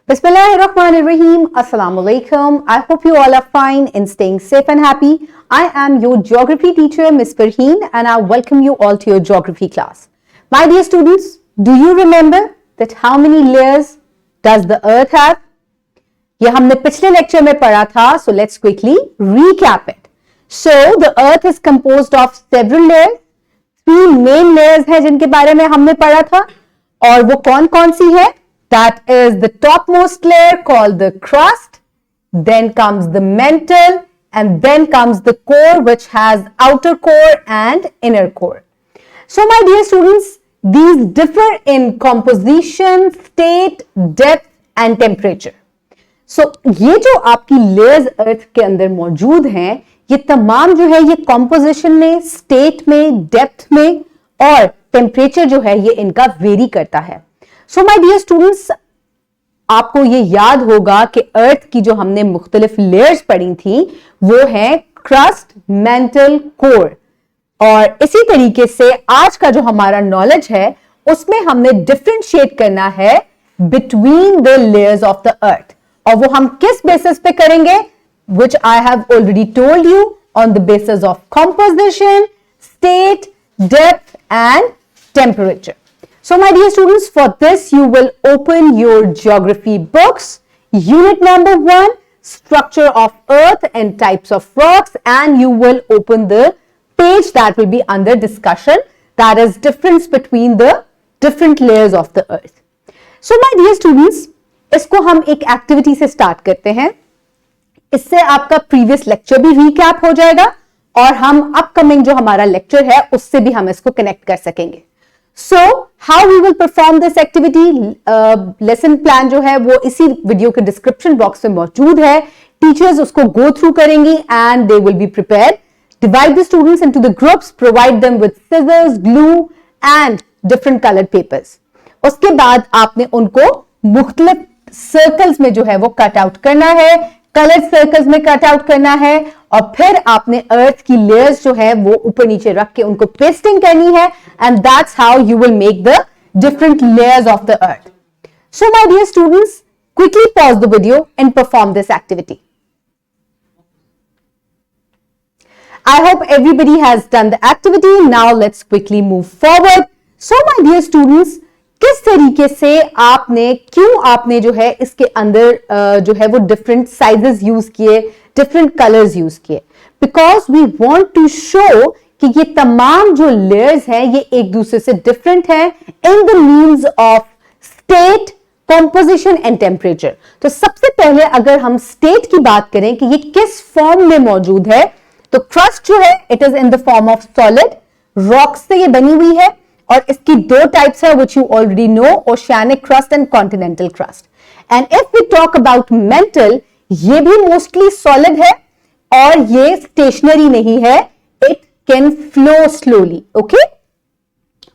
Bismillahirrahmanirrahim. Assalamu alaikum. I hope you all are fine and staying safe and happy. I am your geography teacher, Miss Farheen, and I welcome you all to your geography class. My dear students, do you remember that how many layers does the earth have? ये हमने पिछले lecture में पढ़ा था, so let's quickly recap it. So the earth is composed of several layers. 3 main layers हैं जिनके बारे में हमने पढ़ा था, और वो कौन कौन सी है? That is the topmost layer called the crust, then comes the mantle, and then comes the core, which has outer core and inner core. So my dear students, these differ in composition, state, depth and temperature. So ये जो आपकी layers earth के अंदर मौजूद हैं, ये तमाम जो है ये composition में, state में, depth में और temperature जो है ये इनका vary करता है. So my dear students, आपको ये याद होगा कि अर्थ की जो हमने मुख्तलिफ लेयर्स पढ़ी थी वो है क्रस्ट, मेंटल, कोर, और इसी तरीके से आज का जो हमारा नॉलेज है उसमें हमने डिफरेंशिएट करना है between the layers of the earth, और वो हम किस बेसिस पे करेंगे? Which I have already told you, on the basis of composition, state, depth and temperature. So my dear students, for this you will open your geography books, unit number 1, structure of earth and types of rocks, and you will open the page that will be under discussion, that is difference between the different layers of the earth. So my dear students, इसको हम एक activity से start करते हैं. इससे आपका previous lecture भी recap हो जाएगा और हम upcoming जो हमारा lecture है उससे भी हम इसको connect कर सकेंगे. So how we will perform this activity? Lesson plan जो है वो इसी वीडियो के डिस्क्रिप्शन बॉक्स में मौजूद है. टीचर्स उसको go through करेंगी and they will be prepared. Divide the students into the groups, provide them with scissors, glue and different colored papers. उसके बाद आपने उनको मुख्तलिफ सर्कल्स में जो है वो कट आउट करना है, कलर्ड सर्कल्स में कट आउट करना है, और फिर आपने अर्थ की लेयर्स जो है वो ऊपर नीचे रख के उनको पेस्टिंग करनी है, and that's how you will make the different layers of the earth. So my dear students, quickly pause the video and perform this activity. I hope everybody has done the activity. Now let's quickly move forward. So my dear students, किस तरीके से आपने, क्यों आपने जो है इसके अंदर जो है वो डिफरेंट साइजेस यूज किए, डिफरेंट कलर्स यूज किए? Because we want to show कि ये तमाम जो लेयर्स हैं ये एक दूसरे से डिफरेंट हैं in the means of state, composition and temperature. तो सबसे पहले अगर हम स्टेट की बात करें कि ये किस फॉर्म में मौजूद है, तो क्रस्ट जो है it is in the form of solid, rocks से ये बनी हुई है, और इसकी 2 टाइप्स है which you already know, oceanic crust and continental crust. And if we talk about mantle, ये भी mostly solid है और ये stationary नहीं है, it can flow slowly, okay?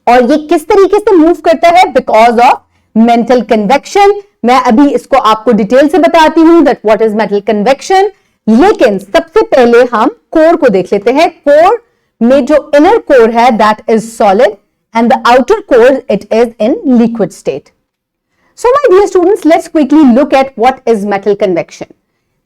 और ये किस तरीके से move करता है? Because of mantle convection. मैं अभी इसको आपको डिटेल से बताती हूँ that what is mantle convection. लेकिन सबसे पहले हम कोर को देख लेते हैं. कोर में जो inner core है that is solid, and the outer core it is in liquid state. So my dear students, let's quickly look at what is metal convection.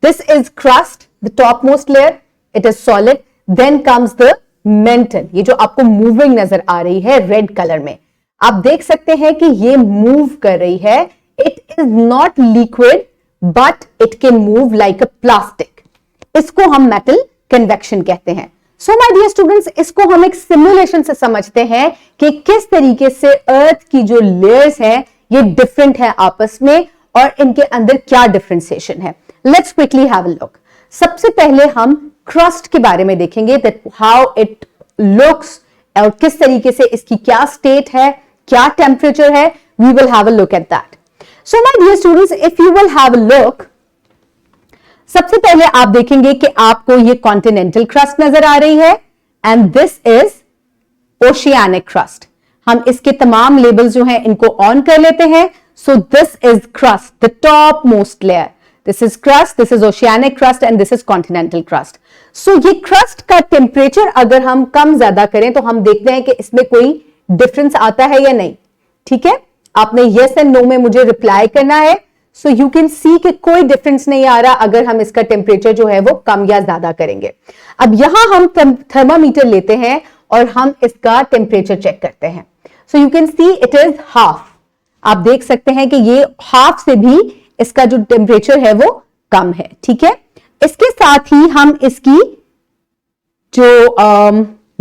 This is crust, the topmost layer, it is solid. Then comes the mantle, ये जो आपको moving नजर आ रही है red colour में, आप देख सकते हैं कि ये मूव कर रही है. It is not liquid but it can move like a plastic. इसको हम metal convection कहते हैं. सो माय डियर स्टूडेंट्स, इसको हम एक सिमुलेशन से समझते हैं कि किस तरीके से अर्थ की जो लेयर्स हैं ये डिफरेंट है आपस में और इनके अंदर क्या डिफरेंशिएशन है. Let's quickly have a look. सबसे पहले हम क्रस्ट के बारे में देखेंगे, दैट हाउ इट लुक्स और किस तरीके से इसकी क्या स्टेट है, क्या टेम्परेचर है. We will have a look at that. So my dear students, if you will have a look, सबसे पहले आप देखेंगे कि आपको ये कॉन्टिनेंटल क्रस्ट नजर आ रही है and this is oceanic crust. हम इसके तमाम लेबल्स जो हैं इनको ऑन कर लेते हैं. So this is crust, the top most layer. This is crust, this is oceanic crust and this is continental crust. So ये क्रस्ट का टेम्परेचर अगर हम कम ज्यादा करें तो हम देखते हैं कि इसमें कोई डिफरेंस आता है या नहीं. ठीक है, आपने यस एंड नो में मुझे रिप्लाई करना है. सो यू कैन सी कि कोई डिफरेंस नहीं आ रहा अगर हम इसका टेम्परेचर जो है वो कम या ज्यादा करेंगे। अब यहां हम थर्मामीटर लेते हैं और हम इसका टेम्परेचर चेक करते हैं। So you can see it is half. आप देख सकते हैं कि ये हाफ से भी इसका जो टेम्परेचर है वो कम है। ठीक है, इसके साथ ही हम इसकी जो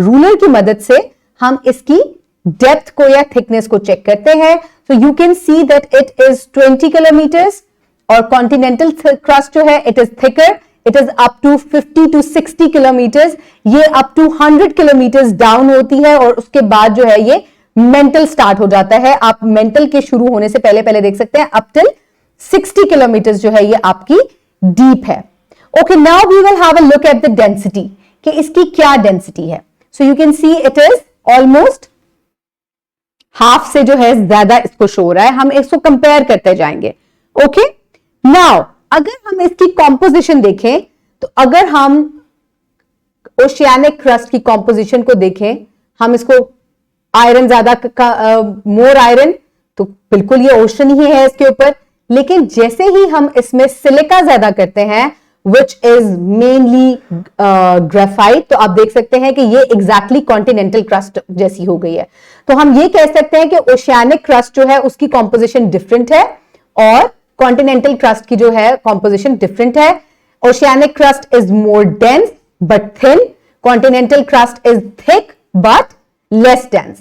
रूलर की मदद से हम इसकी डेप्थ को या थिकनेस को चेक करते हैं। So you can see that it is 20 kilometres और कॉन्टिनेंटल क्रस्ट जो है it is thicker, it is up to 50 to 60 kilometres. ये अप टू 100 किलोमीटर्स डाउन होती है और उसके बाद जो है ये मेंटल स्टार्ट हो जाता है। आप मेंटल के शुरू होने से पहले पहले देख सकते हैं अप टिल 60 किलोमीटर्स जो है ये आपकी डीप है। Okay, now we will have a look at the density कि इसकी क्या डेंसिटी है। So you can see it is almost half से जो है ज्यादा इसको शो हो रहा है। हम इसको कंपेयर करते जाएंगे। ओके, नाउ अगर हम इसकी कॉम्पोजिशन देखें तो अगर हम ओशियानिक क्रस्ट की कॉम्पोजिशन को देखें, हम इसको आयरन ज्यादा मोर आयरन, तो बिल्कुल ये ओशन ही है इसके ऊपर। लेकिन जैसे ही हम इसमें सिलिका ज्यादा करते हैं विच इज मेनली ग्रेफाइट, तो आप देख सकते हैं कि ये एग्जैक्टली कॉन्टिनेंटल क्रस्ट जैसी हो गई है। तो हम ये कह सकते हैं कि ओशियानिक क्रस्ट जो है उसकी कॉम्पोजिशन डिफरेंट है और कॉन्टिनेंटल क्रस्ट की जो है कॉम्पोजिशन डिफरेंट है। Oceanic crust is more dense but thin, continental crust is thick but less dense.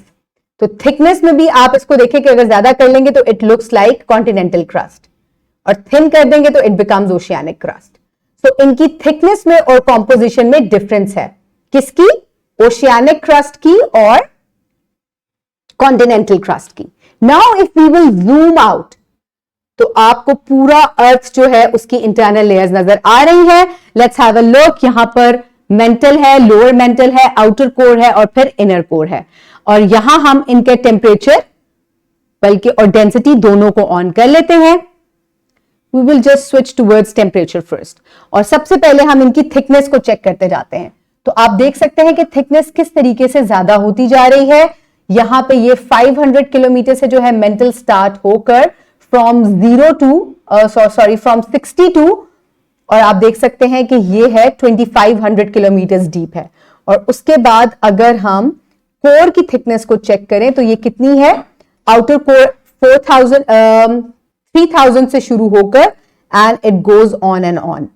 तो थिकनेस में भी आप इसको देखें कि अगर ज्यादा कर लेंगे तो it looks like continental crust और थिन कर देंगे तो इट बिकम्स ओशियानिक क्रस्ट। तो इनकी थिकनेस में और कॉम्पोजिशन में डिफरेंस है, किसकी? ओशियानिक क्रस्ट की और कॉन्टिनेंटल क्रस्ट की। Now if we will zoom out तो आपको पूरा अर्थ जो है उसकी इंटरनल लेयर्स नजर आ रही है। Let's have a look. यहां पर मेंटल है, लोअर मेंटल है, आउटर कोर है और फिर इनर कोर है। और यहां हम इनके टेम्परेचर बल्कि और डेंसिटी दोनों को ऑन कर लेते हैं। We will just switch towards temperature first. और सबसे पहले हम इनकी थिकनेस को चेक करते जाते हैं। तो आप देख सकते हैं कि थिकनेस किस तरीके से ज्यादा होती जा रही है। यहां पे ये 500 किलोमीटर से जो है मेंटल स्टार्ट होकर फ्रॉम 62 और आप देख सकते हैं कि ये है 2500 किलोमीटर डीप है। और उसके बाद अगर हम कोर की थिकनेस को चेक करें तो ये कितनी है? आउटर कोर 3000 से शुरू होकर and it goes on and on.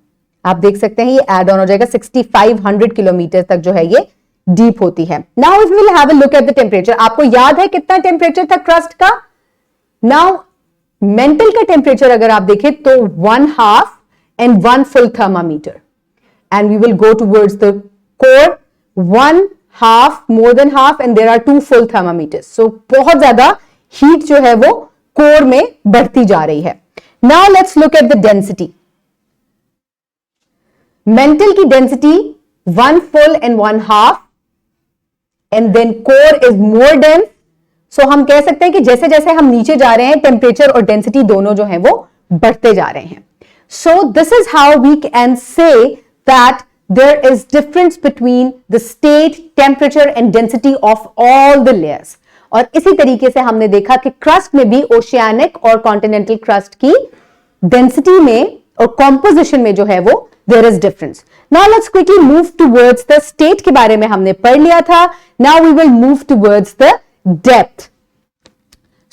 आप देख सकते हैं ये एड ऑन हो जाएगा 6500 किलोमीटर तक जो है ये डीप होती है। Now if we will have a look at the temperature, आपको याद है कितना टेम्परेचर था क्रस्ट का? नाउ मेंटल का टेम्परेचर अगर आप देखें तो 1/2 and 1 full thermometer, and we will go towards the core 1/2 more than half and there are 2 full thermometers. So बहुत ज्यादा हीट जो है वो कोर में बढ़ती जा रही है। Now let's look at the density. Mental की density 1 full and 1/2 and then core is more dense. So हम कह सकते हैं कि जैसे जैसे हम नीचे जा रहे हैं टेम्परेचर और डेंसिटी दोनों जो है वो बढ़ते जा रहे हैं। So this is how we can say that there is difference between the state, temperature and density of all the layers. और इसी तरीके से हमने देखा कि क्रस्ट में भी ओशियानिक और कॉन्टिनेंटल क्रस्ट की डेंसिटी में और कॉम्पोजिशन में जो है वो there is difference. Now let's quickly move towards the state के बारे में हमने पढ़ लिया था। Now we will move towards the depth.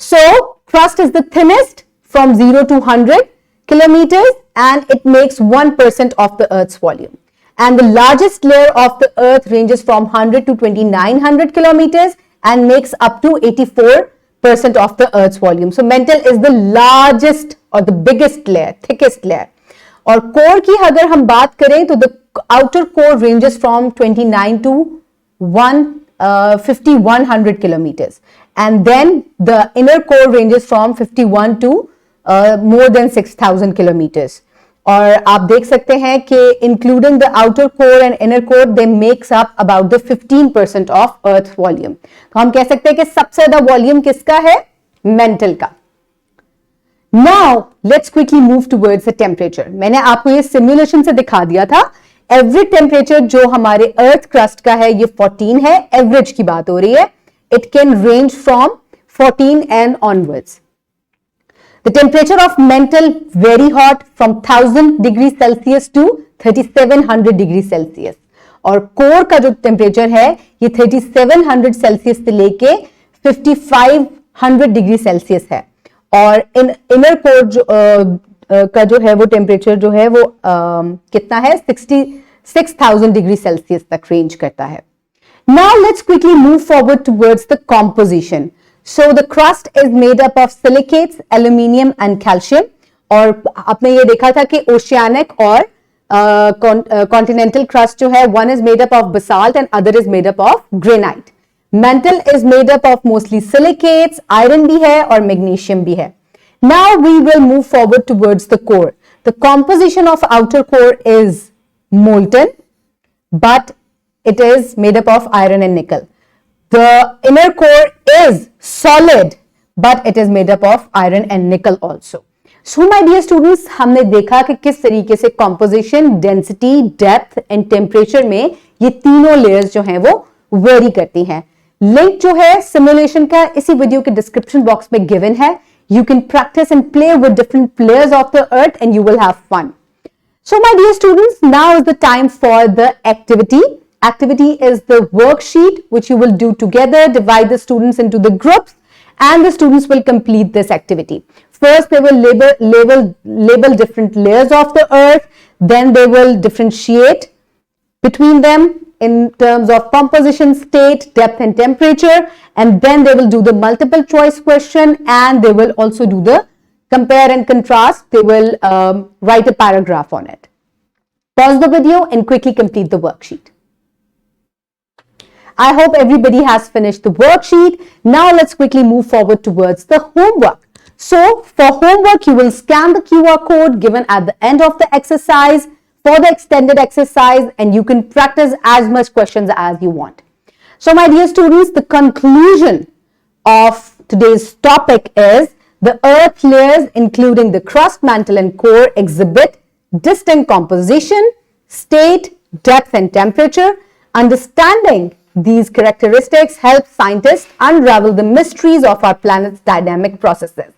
So crust is the thinnest from 0 to 100 kilometers and it makes 1% of the Earth's volume. And the largest layer of the Earth ranges from 100 to 2900 kilometers and makes up to 84% of the Earth's volume. So mantle is the largest or the biggest layer, thickest layer. और core की अगर हम बात करें तो the outer core ranges from 29 to 5100 kilometers. And then the inner core ranges from 51 to more than 6000 kilometers. और आप देख सकते हैं कि including the outer core and inner core, they makes up about the 15% of Earth volume. तो हम कह सकते हैं कि सबसे ज्यादा वॉल्यूम किसका है? मेंटल का। Now let's quickly move towards the temperature. मैंने आपको ये सिमुलेशन से दिखा दिया था। एवरेज टेम्परेचर जो हमारे अर्थ क्रस्ट का है ये 14 है। एवरेज की बात हो रही है। It can range from 14 and onwards. The temperature of mantle very hot from 1000 degrees Celsius to 3700 degree Celsius, और कोर का जो टेम्परेचर है ये 3700 सेल्सियस से लेके 5500 डिग्री सेल्सियस है, और इनर कोर का जो है वो टेम्परेचर जो है वो कितना है 66,000 डिग्री सेल्सियस तक रेंज करता है. Now let's quickly move forward towards the composition. So the crust is made up of silicates, aluminium and calcium. और आपने ये देखा था कि oceanic और continental crust जो है one is made up of basalt and other is made up of granite. Mantle is made up of mostly silicates, iron भी है और magnesium भी है. Now we will move forward towards the core. The composition of outer core is molten, but it is made up of iron and nickel. The inner core is solid, but it is made up of iron and nickel also. So my dear students, हमने देखा कि किस तरीके से composition, density, depth and temperature में ये तीनों layers जो हैं वो vary करती हैं. Link जो है simulation का इसी वीडियो के description box में given है. You can practice and play with different layers of the earth and you will have fun. So my dear students, now is the time for the activity. Activity is the worksheet which you will do together. Divide the students into the groups and the students will complete this activity. First, they will label different layers of the earth. Then they will differentiate between them in terms of composition, state, depth and temperature. And then they will do the multiple choice question and they will also do the compare and contrast. They will write a paragraph on it. Pause the video and quickly complete the worksheet. I hope everybody has finished the worksheet. Now let's quickly move forward towards the homework. So for homework, you will scan the QR code given at the end of the exercise for the extended exercise and you can practice as much questions as you want. So my dear students, the conclusion of today's topic is the earth layers including the crust, mantle and core exhibit distinct composition, state, depth and temperature. Understanding these characteristics help scientists unravel the mysteries of our planet's dynamic processes.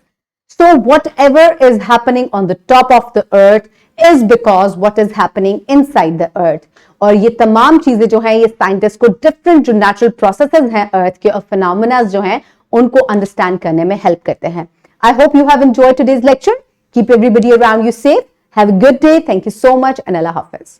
So whatever is happening on the top of the earth is because what is happening inside the earth. और ये तमाम चीजें जो हैं ये scientist को different जो natural processes हैं अर्थ के और फिनोमेना जो हैं उनको अंडरस्टैंड करने में हेल्प करते हैं. I hope you have enjoyed today's lecture. Keep everybody around you safe. Have a good day. Thank you so much and Allah Hafiz.